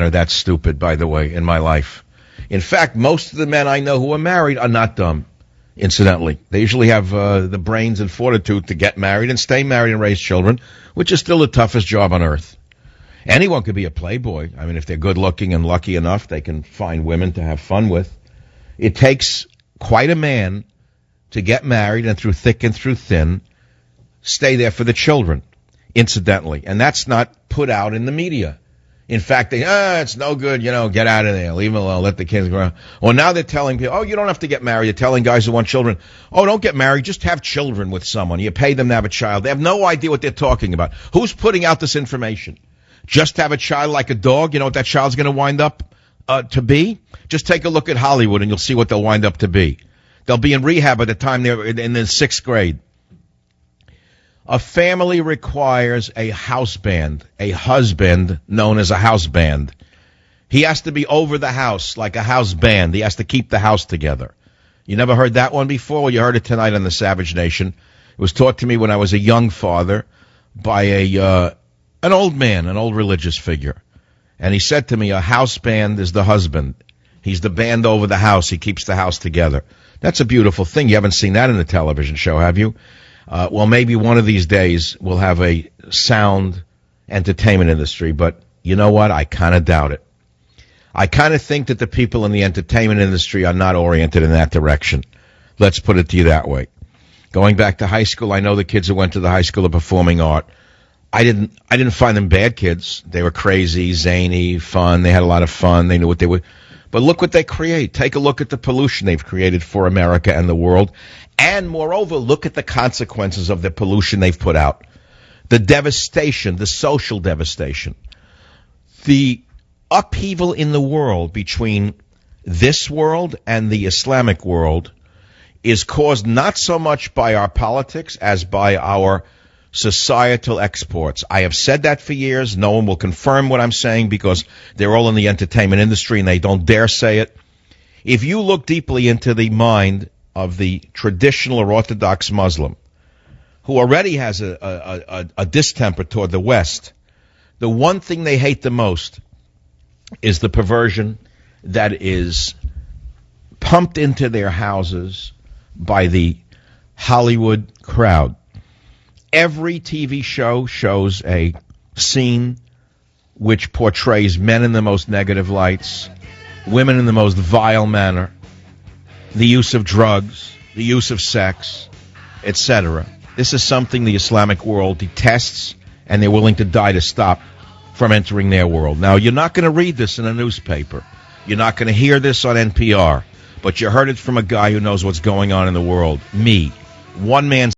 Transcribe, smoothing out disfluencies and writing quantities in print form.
are that stupid, by the way, in my life. In fact, most of the men I know who are married are not dumb, incidentally. They usually have the brains and fortitude to get married and stay married and raise children, which is still the toughest job on earth. Anyone could be a playboy. I mean, if they're good-looking and lucky enough, they can find women to have fun with. It takes quite a man to get married and through thick and through thin, stay there for the children, incidentally. And that's not put out in the media. In fact, it's no good, get out of there, leave them alone, let the kids grow. Well, now they're telling people, you don't have to get married. They're telling guys who want children, don't get married, just have children with someone. You pay them to have a child. They have no idea what they're talking about. Who's putting out this information? Just have a child like a dog, you know what that child's going to wind up to be? Just take a look at Hollywood and you'll see what they'll wind up to be. They'll be in rehab by the time they're in the 6th grade. A family requires a house band, a husband known as a house band. He has to be over the house like a house band. He has to keep the house together. You never heard that one before? Well, you heard it tonight on the Savage Nation. It was taught to me when I was a young father by an old man, an old religious figure. And he said to me, a house band is the husband. He's the band over the house. He keeps the house together. That's a beautiful thing. You haven't seen that in a television show, have you? Well, maybe one of these days we'll have a sound entertainment industry, but you know what? I kind of doubt it. I kind of think that the people in the entertainment industry are not oriented in that direction. Let's put it to you that way. Going back to high school, I know the kids who went to the High School of Performing Art. I didn't find them bad kids. They were crazy, zany, fun. They had a lot of fun. They knew what they would. But look what they create. Take a look at the pollution they've created for America and the world. And moreover, look at the consequences of the pollution they've put out. The devastation, the social devastation. The upheaval in the world between this world and the Islamic world is caused not so much by our politics as by our societal exports. I have said that for years. No one will confirm what I'm saying because they're all in the entertainment industry and they don't dare say it. If you look deeply into the mind of the traditional or Orthodox Muslim, who already has a distemper toward the West, the one thing they hate the most is the perversion that is pumped into their houses by the Hollywood crowd. Every TV show shows a scene which portrays men in the most negative lights, women in the most vile manner, the use of drugs, the use of sex, etc. This is something the Islamic world detests, and they're willing to die to stop from entering their world. Now, you're not going to read this in a newspaper. You're not going to hear this on NPR, but you heard it from a guy who knows what's going on in the world. Me. One man